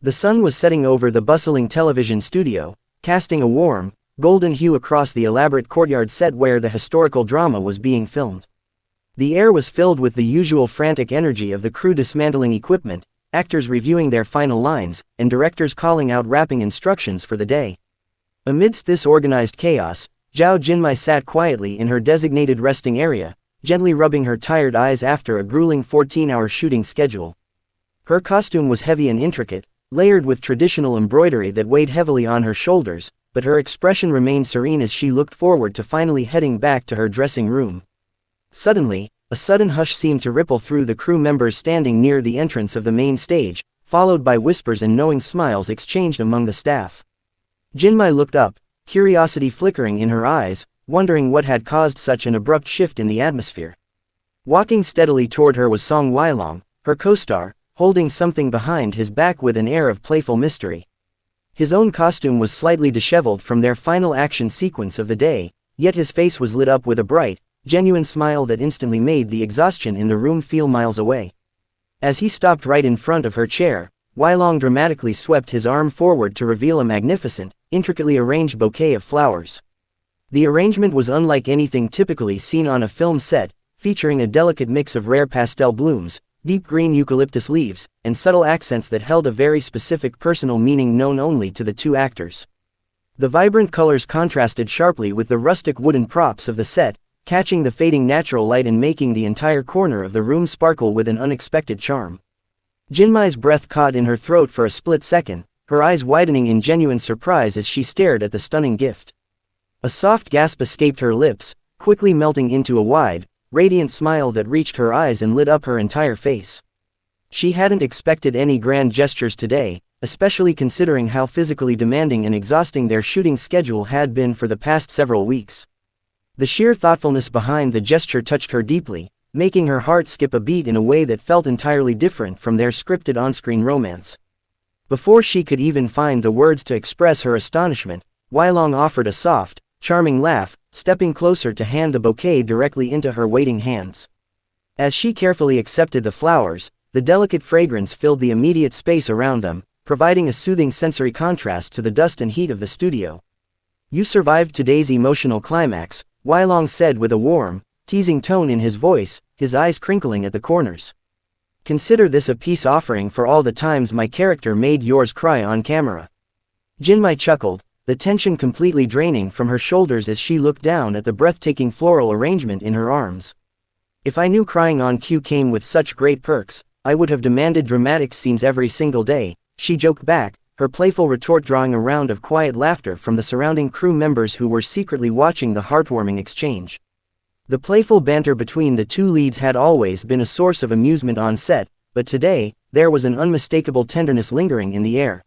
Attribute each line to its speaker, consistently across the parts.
Speaker 1: The sun was setting over the bustling television studio, casting a warm, golden hue across the elaborate courtyard set where the historical drama was being filmed. The air was filled with the usual frantic energy of the crew dismantling equipment, actors reviewing their final lines, and directors calling out wrapping instructions for the day. Amidst this organized chaos, Zhao Jinmai sat quietly in her designated resting area, gently rubbing her tired eyes after a grueling 14-hour shooting schedule. Her costume was heavy and intricate, layered with traditional embroidery that weighed heavily on her shoulders, but her expression remained serene as she looked forward to finally heading back to her dressing room. Suddenly, a sudden hush seemed to ripple through the crew members standing near the entrance of the main stage, followed by whispers and knowing smiles exchanged among the staff. Jinmai looked up, curiosity flickering in her eyes, wondering what had caused such an abrupt shift in the atmosphere. Walking steadily toward her was Song Weilong, her co-star, holding something behind his back with an air of playful mystery. His own costume was slightly disheveled from their final action sequence of the day, yet his face was lit up with a bright, genuine smile that instantly made the exhaustion in the room feel miles away. As he stopped right in front of her chair, Weilong dramatically swept his arm forward to reveal a magnificent, intricately arranged bouquet of flowers. The arrangement was unlike anything typically seen on a film set, featuring a delicate mix of rare pastel blooms, deep green eucalyptus leaves, and subtle accents that held a very specific personal meaning known only to the two actors. The vibrant colors contrasted sharply with the rustic wooden props of the set, catching the fading natural light and making the entire corner of the room sparkle with an unexpected charm. Jinmai's breath caught in her throat for a split second, her eyes widening in genuine surprise as she stared at the stunning gift. A soft gasp escaped her lips, quickly melting into a wide, radiant smile that reached her eyes and lit up her entire face. She hadn't expected any grand gestures today, especially considering how physically demanding and exhausting their shooting schedule had been for the past several weeks. The sheer thoughtfulness behind the gesture touched her deeply, making her heart skip a beat in a way that felt entirely different from their scripted on-screen romance. Before she could even find the words to express her astonishment, Weilong offered a soft, charming laugh, stepping closer to hand the bouquet directly into her waiting hands. As she carefully accepted the flowers, the delicate fragrance filled the immediate space around them, providing a soothing sensory contrast to the dust and heat of the studio. "You survived today's emotional climax," Weilong said with a warm, teasing tone in his voice, his eyes crinkling at the corners. "Consider this a peace offering for all the times my character made yours cry on camera." Jinmai chuckled, the tension completely draining from her shoulders as she looked down at the breathtaking floral arrangement in her arms. "If I knew crying on cue came with such great perks, I would have demanded dramatic scenes every single day," she joked back, her playful retort drawing a round of quiet laughter from the surrounding crew members who were secretly watching the heartwarming exchange. The playful banter between the two leads had always been a source of amusement on set, but today, there was an unmistakable tenderness lingering in the air.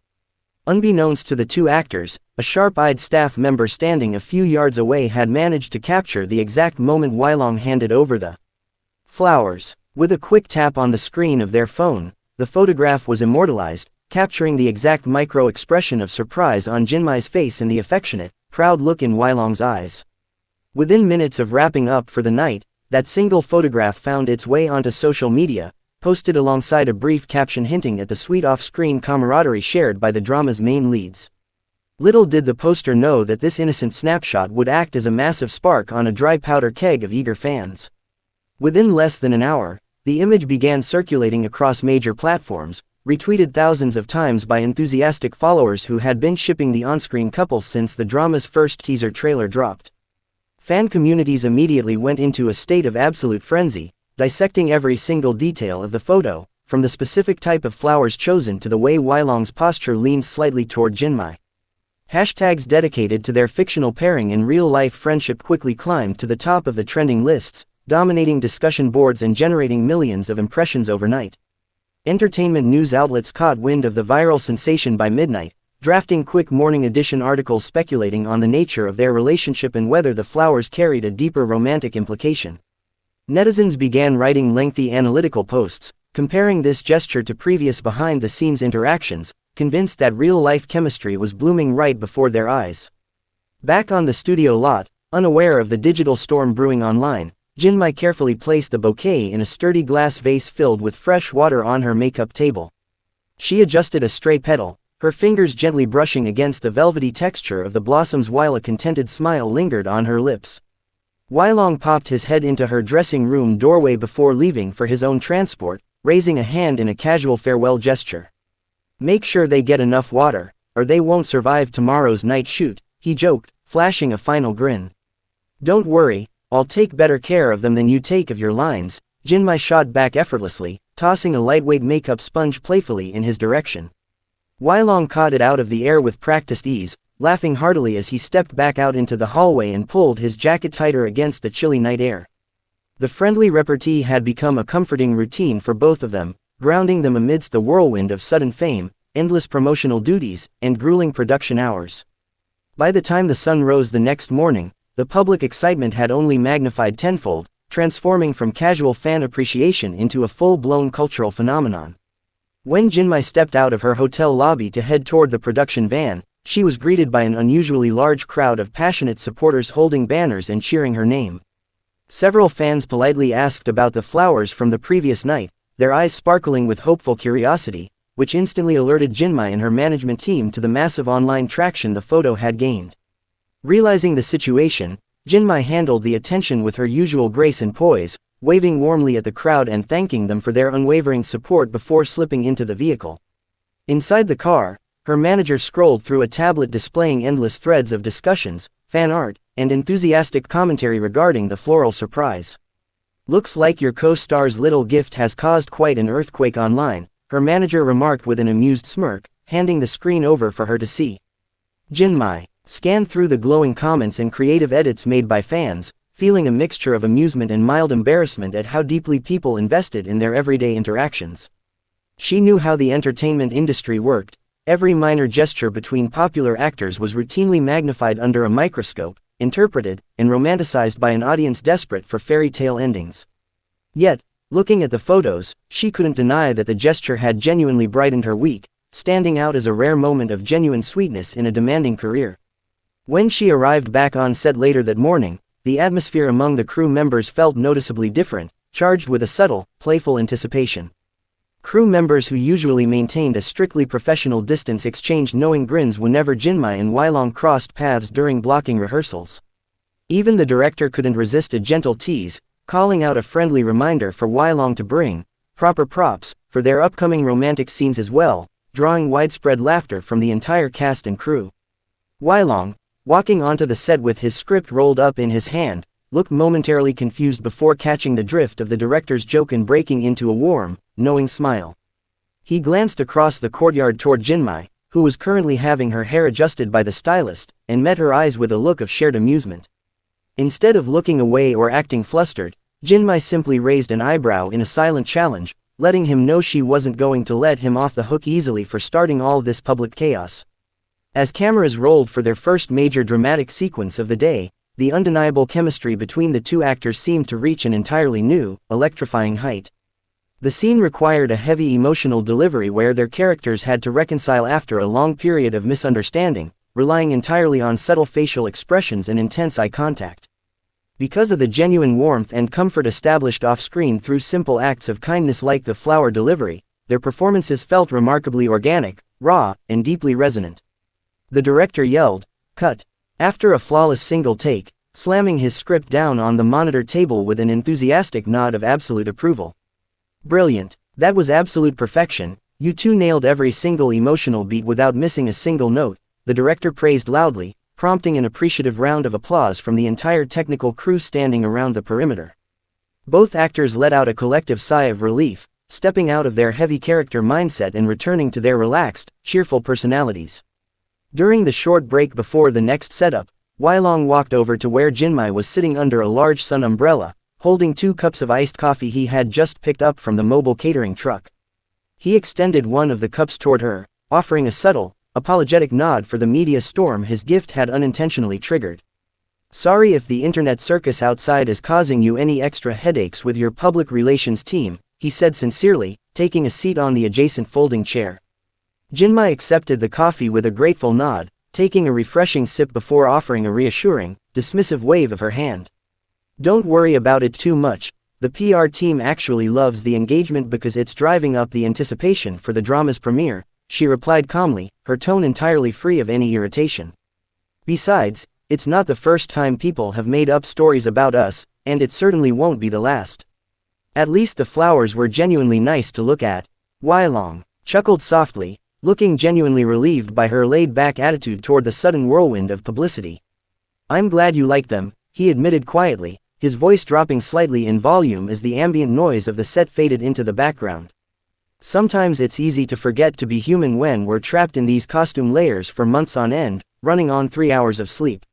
Speaker 1: Unbeknownst to the two actors, a sharp-eyed staff member standing a few yards away had managed to capture the exact moment Weilong handed over the flowers. With a quick tap on the screen of their phone, the photograph was immortalized, capturing the exact micro-expression of surprise on Jinmai's face and the affectionate, proud look in Weilong's eyes. Within minutes of wrapping up for the night, that single photograph found its way onto social media, posted alongside a brief caption hinting at the sweet off-screen camaraderie shared by the drama's main leads. Little did the poster know that this innocent snapshot would act as a massive spark on a dry powder keg of eager fans. Within less than an hour, the image began circulating across major platforms, retweeted thousands of times by enthusiastic followers who had been shipping the on-screen couple since the drama's first teaser trailer dropped. Fan communities immediately went into a state of absolute frenzy, dissecting every single detail of the photo, from the specific type of flowers chosen to the way Weilong's posture leaned slightly toward Jinmai. Hashtags dedicated to their fictional pairing and real-life friendship quickly climbed to the top of the trending lists, dominating discussion boards and generating millions of impressions overnight. Entertainment news outlets caught wind of the viral sensation by midnight, drafting quick morning edition articles speculating on the nature of their relationship and whether the flowers carried a deeper romantic implication. Netizens began writing lengthy analytical posts, comparing this gesture to previous behind-the-scenes interactions, convinced that real-life chemistry was blooming right before their eyes. Back on the studio lot, unaware of the digital storm brewing online, Jinmai carefully placed the bouquet in a sturdy glass vase filled with fresh water on her makeup table. She adjusted a stray petal, her fingers gently brushing against the velvety texture of the blossoms while a contented smile lingered on her lips. Weilong popped his head into her dressing room doorway before leaving for his own transport, raising a hand in a casual farewell gesture. "Make sure they get enough water, or they won't survive tomorrow's night shoot," he joked, flashing a final grin. "Don't worry, I'll take better care of them than you take of your lines," Jinmai shot back effortlessly, tossing a lightweight makeup sponge playfully in his direction. Weilong caught it out of the air with practiced ease, laughing heartily as he stepped back out into the hallway and pulled his jacket tighter against the chilly night air. The friendly repartee had become a comforting routine for both of them, grounding them amidst the whirlwind of sudden fame, endless promotional duties, and grueling production hours. By the time the sun rose the next morning, the public excitement had only magnified tenfold, transforming from casual fan appreciation into a full-blown cultural phenomenon. When Jinmai stepped out of her hotel lobby to head toward the production van, she was greeted by an unusually large crowd of passionate supporters holding banners and cheering her name. Several fans politely asked about the flowers from the previous night, their eyes sparkling with hopeful curiosity, which instantly alerted Jinmai and her management team to the massive online traction the photo had gained. Realizing the situation, Jinmai handled the attention with her usual grace and poise, waving warmly at the crowd and thanking them for their unwavering support before slipping into the vehicle. Inside the car, her manager scrolled through a tablet displaying endless threads of discussions, fan art, and enthusiastic commentary regarding the floral surprise. "Looks like your co-star's little gift has caused quite an earthquake online," her manager remarked with an amused smirk, handing the screen over for her to see. Jinmai scanned through the glowing comments and creative edits made by fans, feeling a mixture of amusement and mild embarrassment at how deeply people invested in their everyday interactions. She knew how the entertainment industry worked. Every minor gesture between popular actors was routinely magnified under a microscope, interpreted, and romanticized by an audience desperate for fairy tale endings. Yet, looking at the photos, she couldn't deny that the gesture had genuinely brightened her week, standing out as a rare moment of genuine sweetness in a demanding career. When she arrived back on set later that morning, the atmosphere among the crew members felt noticeably different, charged with a subtle, playful anticipation. Crew members who usually maintained a strictly professional distance exchanged knowing grins whenever Jinmai and Weilong crossed paths during blocking rehearsals. Even the director couldn't resist a gentle tease, calling out a friendly reminder for Weilong to bring proper props for their upcoming romantic scenes as well, drawing widespread laughter from the entire cast and crew. Weilong, walking onto the set with his script rolled up in his hand, looked momentarily confused before catching the drift of the director's joke and breaking into a warm, knowing smile. He glanced across the courtyard toward Jinmai, who was currently having her hair adjusted by the stylist, and met her eyes with a look of shared amusement. Instead of looking away or acting flustered, Jinmai simply raised an eyebrow in a silent challenge, letting him know she wasn't going to let him off the hook easily for starting all this public chaos. As cameras rolled for their first major dramatic sequence of the day, the undeniable chemistry between the two actors seemed to reach an entirely new, electrifying height. The scene required a heavy emotional delivery where their characters had to reconcile after a long period of misunderstanding, relying entirely on subtle facial expressions and intense eye contact. Because of the genuine warmth and comfort established off-screen through simple acts of kindness like the flower delivery, their performances felt remarkably organic, raw, and deeply resonant. The director yelled, "Cut!" after a flawless single take, slamming his script down on the monitor table with an enthusiastic nod of absolute approval. "Brilliant. That was absolute perfection. You two nailed every single emotional beat without missing a single note," the director praised loudly, prompting an appreciative round of applause from the entire technical crew standing around the perimeter. Both actors let out a collective sigh of relief, stepping out of their heavy character mindset and returning to their relaxed, cheerful personalities. During the short break before the next setup, Weilong walked over to where Jinmai was sitting under a large sun umbrella, holding 2 cups of iced coffee he had just picked up from the mobile catering truck. He extended one of the cups toward her, offering a subtle, apologetic nod for the media storm his gift had unintentionally triggered. "Sorry if the internet circus outside is causing you any extra headaches with your public relations team," he said sincerely, taking a seat on the adjacent folding chair. Jinmai accepted the coffee with a grateful nod, taking a refreshing sip before offering a reassuring, dismissive wave of her hand. "Don't worry about it too much, the PR team actually loves the engagement because it's driving up the anticipation for the drama's premiere, she replied calmly, her tone entirely free of any irritation. Besides, it's not the first time people have made up stories about us, and it certainly won't be the last. At least the flowers were genuinely nice to look at. Weilong chuckled softly, looking genuinely relieved by her laid-back attitude toward the sudden whirlwind of publicity. I'm glad you like them, he admitted quietly, his voice dropping slightly in volume as the ambient noise of the set faded into the background. Sometimes it's easy to forget to be human when we're trapped in these costume layers for months on end, running on 3 hours of sleep.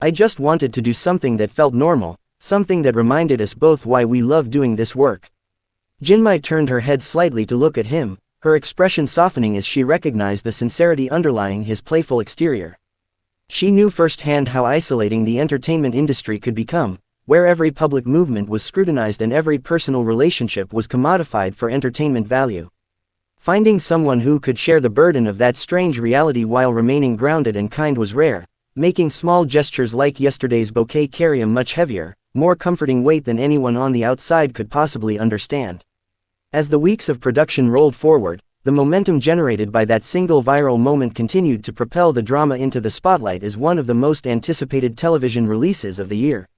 Speaker 1: I just wanted to do something that felt normal, something that reminded us both why we love doing this work. Jinmai turned her head slightly to look at him, her expression softening as she recognized the sincerity underlying his playful exterior. She knew firsthand how isolating the entertainment industry could become, where every public movement was scrutinized and every personal relationship was commodified for entertainment value. Finding someone who could share the burden of that strange reality while remaining grounded and kind was rare, making small gestures like yesterday's bouquet carry a much heavier, more comforting weight than anyone on the outside could possibly understand. As the weeks of production rolled forward, the momentum generated by that single viral moment continued to propel the drama into the spotlight as one of the most anticipated television releases of the year.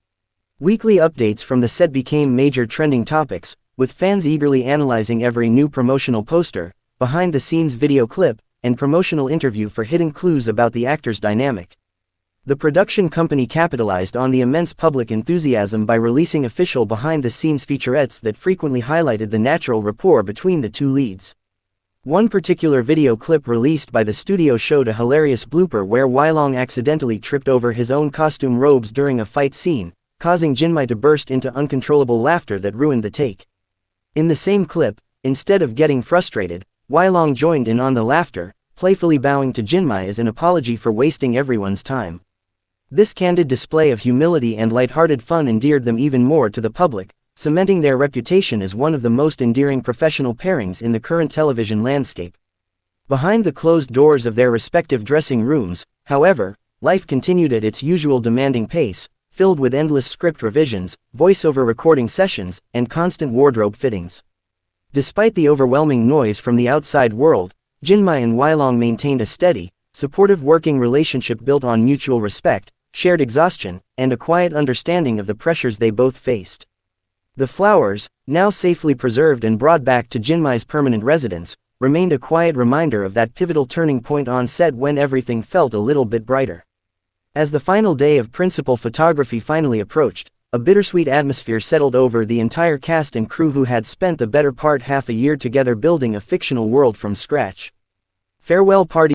Speaker 1: Weekly updates from the set became major trending topics, with fans eagerly analyzing every new promotional poster, behind-the-scenes video clip, and promotional interview for hidden clues about the actors' dynamic. The production company capitalized on the immense public enthusiasm by releasing official behind-the-scenes featurettes that frequently highlighted the natural rapport between the two leads. One particular video clip released by the studio showed a hilarious blooper where Weilong accidentally tripped over his own costume robes during a fight scene, causing Jinmai to burst into uncontrollable laughter that ruined the take. In the same clip, instead of getting frustrated, Weilong joined in on the laughter, playfully bowing to Jinmai as an apology for wasting everyone's time. This candid display of humility and lighthearted fun endeared them even more to the public, cementing their reputation as one of the most endearing professional pairings in the current television landscape. Behind the closed doors of their respective dressing rooms, however, life continued at its usual demanding pace, filled with endless script revisions, voiceover recording sessions, and constant wardrobe fittings. Despite the overwhelming noise from the outside world, Jinmai and Weilong maintained a steady, supportive working relationship built on mutual respect, shared exhaustion, and a quiet understanding of the pressures they both faced. The flowers, now safely preserved and brought back to Jinmai's permanent residence, remained a quiet reminder of that pivotal turning point on set when everything felt a little bit brighter. As the final day of principal photography finally approached, a bittersweet atmosphere settled over the entire cast and crew who had spent the better part half a year together building a fictional world from scratch. Farewell party.